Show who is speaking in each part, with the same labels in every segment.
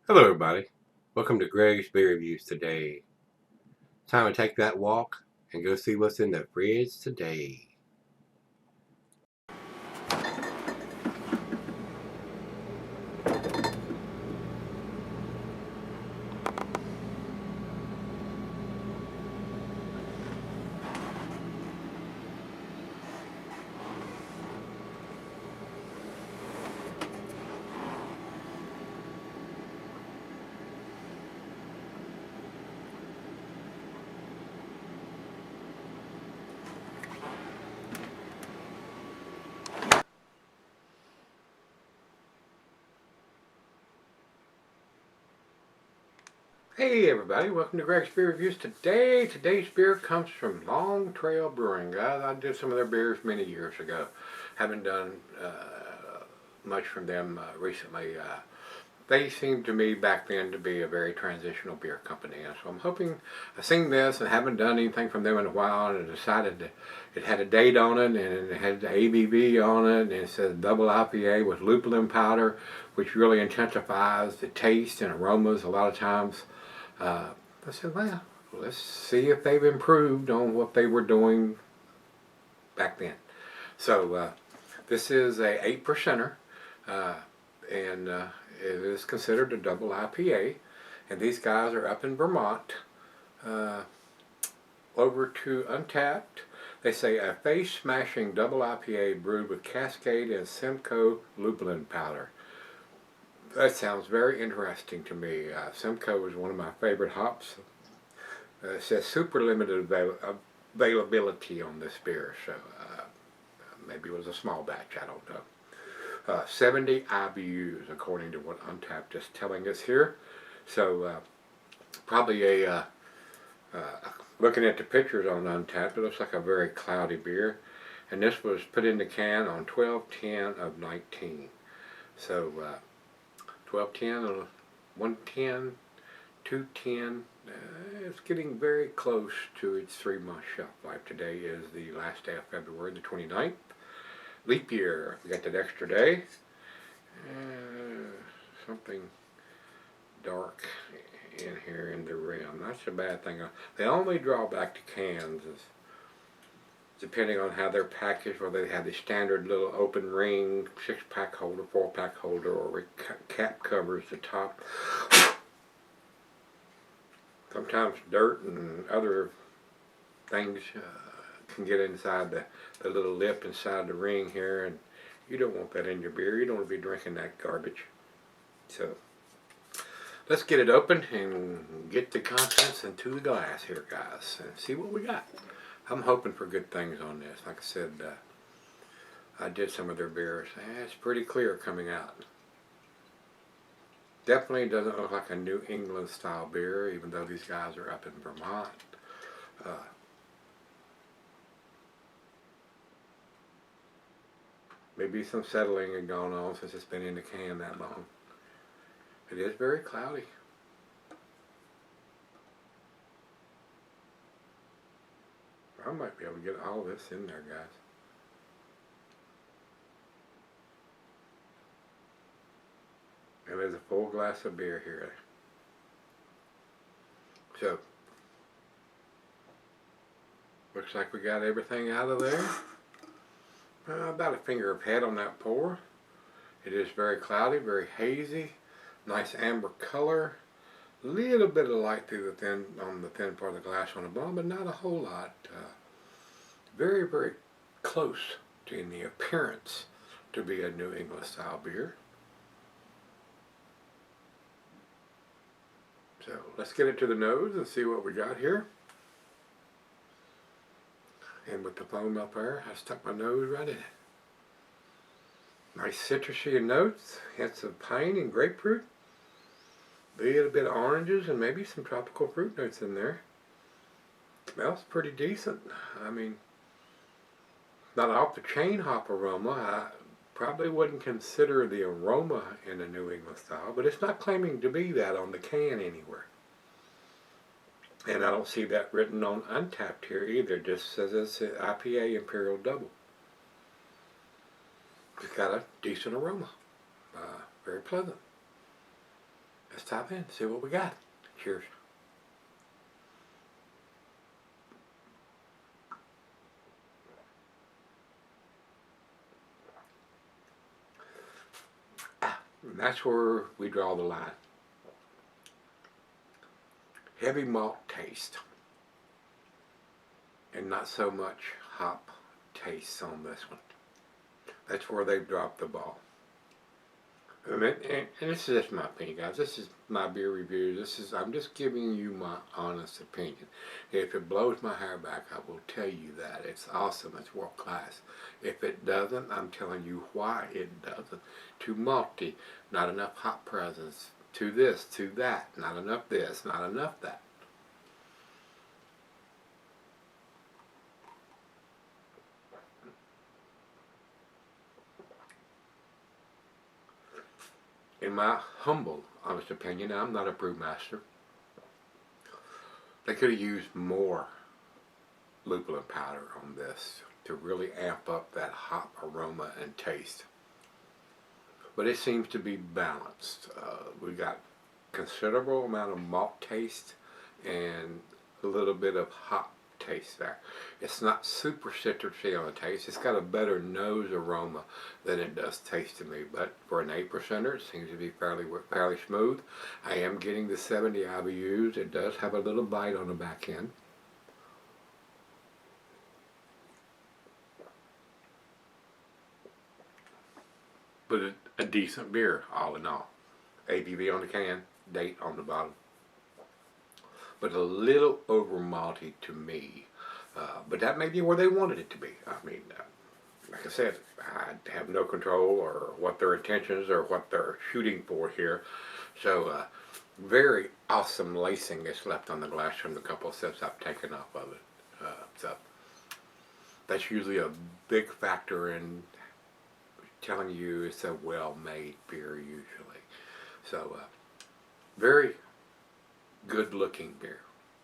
Speaker 1: Hello everybody, welcome to Gregsbeerreviews today. Time to take that walk and go see what's in the fridge today. Hey everybody, welcome to Gregsbeerreviews today. Today's beer comes from Long Trail Brewing, guys. I did some of their beers many years ago. Haven't done much from them recently. They seemed to me back then to be a very transitional beer company, and so I'm hoping I've seen this and haven't done anything from them in a while, and I decided that it had a date on it and it had the ABV on it, and it says double IPA with lupulin powder, which really intensifies the taste and aromas a lot of times. I said, well, let's see if they've improved on what they were doing back then. So this is a 8%er, and it is considered a double IPA. And these guys are up in Vermont. Over to Untapped, they say a face-smashing double IPA brewed with Cascade and Simcoe lupulin powder. That sounds very interesting to me. Simcoe is one of my favorite hops. It says super limited availability on this beer, so maybe it was a small batch, I don't know. 70 IBUs according to what Untapped is telling us here. So probably looking at the pictures on Untapped, it looks like a very cloudy beer. And this was put in the can on 12/10 of 19. So 12/10, 1/10, 2/10. It's getting very close to its 3-month shelf life. Today is the last day of February, the 29th. Leap year. We got that extra day. Something dark in here in the rim. That's a bad thing. The only drawback to cans is depending on how they're packaged, whether they have the standard little open ring 6-pack holder, 4-pack holder, or cap covers the top. Sometimes dirt and other things can get inside the little lip inside the ring here, and you don't want that in your beer. You don't want to be drinking that garbage. So let's get it open and get the contents into the glass here, guys, and see what we got. I'm hoping for good things on this. Like I said, I did some of their beers. It's pretty clear coming out. Definitely doesn't look like a New England style beer, even though these guys are up in Vermont. Maybe some settling had gone on since it's been in the can that long. It is very cloudy. I might be able to get all this in there, guys. And there's a full glass of beer here. So, looks like we got everything out of there. About a finger of head on that pour. It is very cloudy, very hazy, nice amber color. A little bit of light through on the thin part of the glass on the bottom, but not a whole lot. Very, very close to in the appearance to be a New England style beer. So let's get it to the nose and see what we got here. And with the foam up there, I stuck my nose right in it. Nice citrusy notes, hints of pine and grapefruit. A little bit of oranges and maybe some tropical fruit notes in there. Smells pretty decent. I mean, not off the chain hop aroma. I probably wouldn't consider the aroma in a New England style, but it's not claiming to be that on the can anywhere. And I don't see that written on Untapped here either. It just says it's an IPA Imperial Double. It's got a decent aroma. Very pleasant. Let's dive in and see what we got. Cheers. And that's where we draw the line. Heavy malt taste. And not so much hop taste on this one. That's where they've dropped the ball. And this is just my opinion, guys. This is my beer review. I'm just giving you my honest opinion. If it blows my hair back, I will tell you that. It's awesome. It's world class. If it doesn't, I'm telling you why it doesn't. Too malty, not enough hop presence. To this, to that, not enough this, not enough that. In my humble, honest opinion, I'm not a brewmaster, they could have used more lupulin powder on this to really amp up that hop aroma and taste. But it seems to be balanced. We got considerable amount of malt taste and a little bit of hop taste there. It's not super citrusy on the taste. It's got a better nose aroma than it does taste to me. But for an 8%er, it seems to be fairly smooth. I am getting the 70 IBUs. It does have a little bite on the back end. But a decent beer, all in all. ABV on the can, date on the bottom. But a little over malty to me. But that may be where they wanted it to be. I mean, like I said, I have no control or what their intentions or what they're shooting for here. So, very awesome lacing is left on the glass from the couple of sips I've taken off of it. So, that's usually a big factor in telling you it's a well-made beer usually. So, very good-looking beer.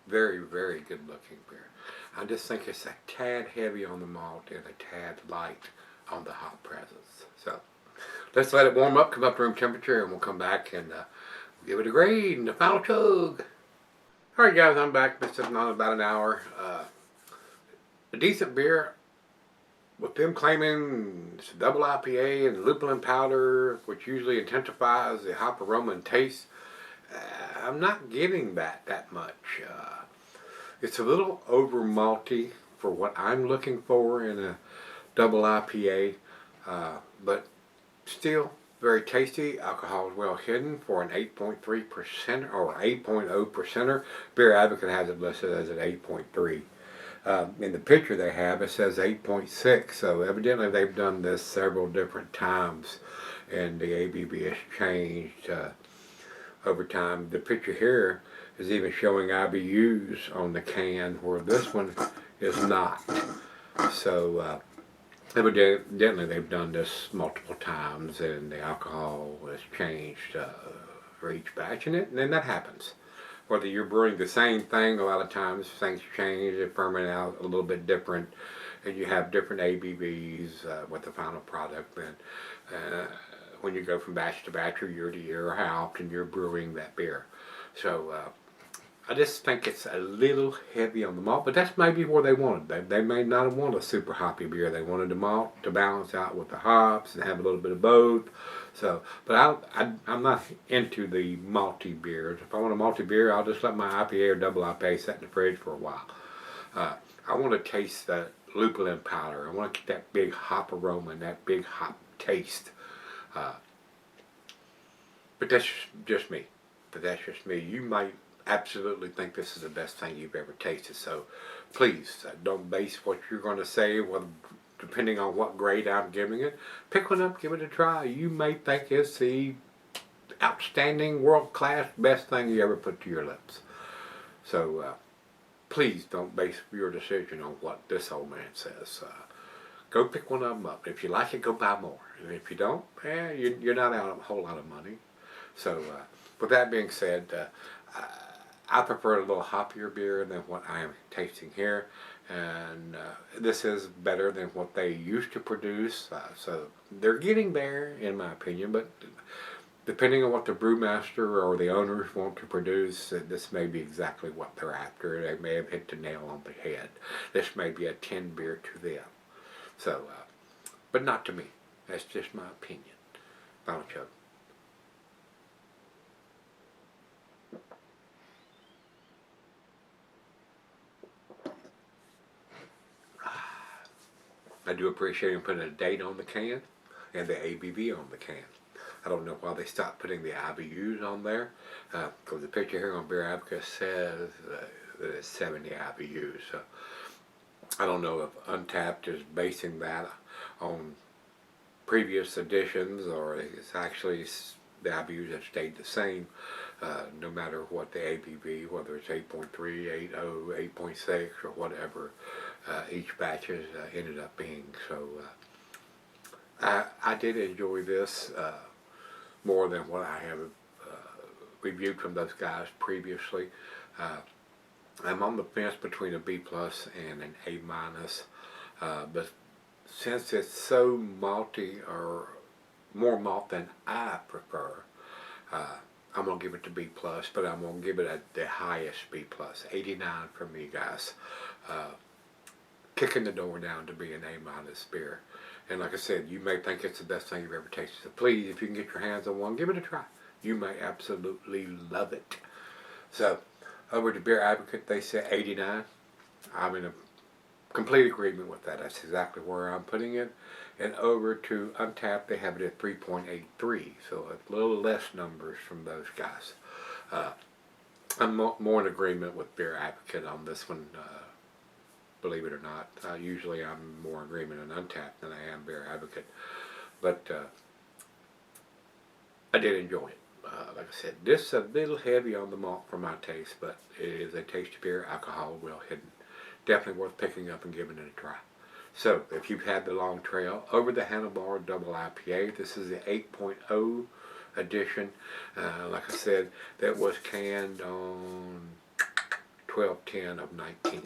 Speaker 1: Very, very good-looking beer. I just think it's a tad heavy on the malt and a tad light on the hop presence. So, let's let it warm up, come up to room temperature, and we'll come back and give it a grade and a final chug. Alright guys, I'm back. Been sitting on about an hour. A decent beer. With them claiming it's a double IPA and lupulin powder, which usually intensifies the hop aroma and taste, I'm not getting that much. It's a little over malty for what I'm looking for in a double IPA, but still very tasty. Alcohol is well hidden for an 8.3% or 8.0%er. Beer Advocate has it listed as an 8.3. In the picture they have, it says 8.6, so evidently they've done this several different times and the ABV has changed over time. The picture here is even showing IBUs on the can where this one is not. So evidently they've done this multiple times and the alcohol has changed for each batch, and then that happens. Whether you're brewing the same thing, a lot of times things change, they ferment out a little bit different, and you have different ABVs with the final product. And when you go from batch to batch or year to year, or how often you're brewing that beer. So I just think it's a little heavy on the malt, but that's maybe where they wanted. They may not have wanted a super hoppy beer. They wanted the malt to balance out with the hops and have a little bit of both. So, but I'm not into the malty beers. If I want a malty beer, I'll just let my IPA or double IPA sit in the fridge for a while. I want to taste that lupulin powder. I want to get that big hop aroma and that big hop taste. But that's just me. You might absolutely think this is the best thing you've ever tasted. So please don't base what you're going to say depending on what grade I'm giving it. Pick one up, give it a try. You may think it's the outstanding, world-class, best thing you ever put to your lips. So please don't base your decision on what this old man says. Go pick one of them up. If you like it, go buy more. And if you don't, you're not out a whole lot of money. So with that being said, I prefer a little hoppier beer than what I am tasting here, and this is better than what they used to produce, so they're getting there in my opinion, but depending on what the brewmaster or the owners want to produce, this may be exactly what they're after. They may have hit the nail on the head. This may be a 10 beer to them. So, but not to me. That's just my opinion. Final chug. I do appreciate him putting a date on the can and the ABV on the can. I don't know why they stopped putting the IBUs on there, because the picture here on Beer Advocate says that it's 70 IBUs. So I don't know if Untapped is basing that on previous editions, or it's actually the IBUs have stayed the same, no matter what the ABV, whether it's 8.3, 8.0, 8.6, or whatever each batch has ended up being. So I did enjoy this more than what I have reviewed from those guys previously. I'm on the fence between a B plus and an A minus, but since it's so malty, or more malt than I prefer, I'm gonna give it to B plus, but I'm gonna give it the highest B plus, 89 for me, guys. Kicking the door down to be an A minus beer. And like I said, you may think it's the best thing you've ever tasted. So please, if you can get your hands on one, give it a try. You may absolutely love it. So, over to Beer Advocate, they say 89. I'm in a complete agreement with that. That's exactly where I'm putting it. And over to Untapped, they have it at 3.83. So a little less numbers from those guys. I'm more in agreement with Beer Advocate on this one. Believe it or not. Usually I'm more in agreement on Untapped than I am Beer Advocate. But I did enjoy it. Like I said, this is a little heavy on the malt for my taste, but it is a tasty beer, alcohol well hidden. Definitely worth picking up and giving it a try. So, if you've had the long trail, over the Handlebars Double IPA, this is the 8.0 edition. Like I said, that was canned on 12/10 of 19.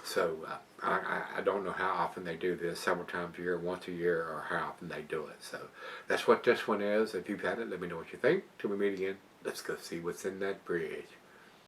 Speaker 1: So I don't know how often they do this, several times a year, once a year, or how often they do it. So that's what this one is. If you've had it, let me know what you think. Till we meet again, let's go see what's in that fridge.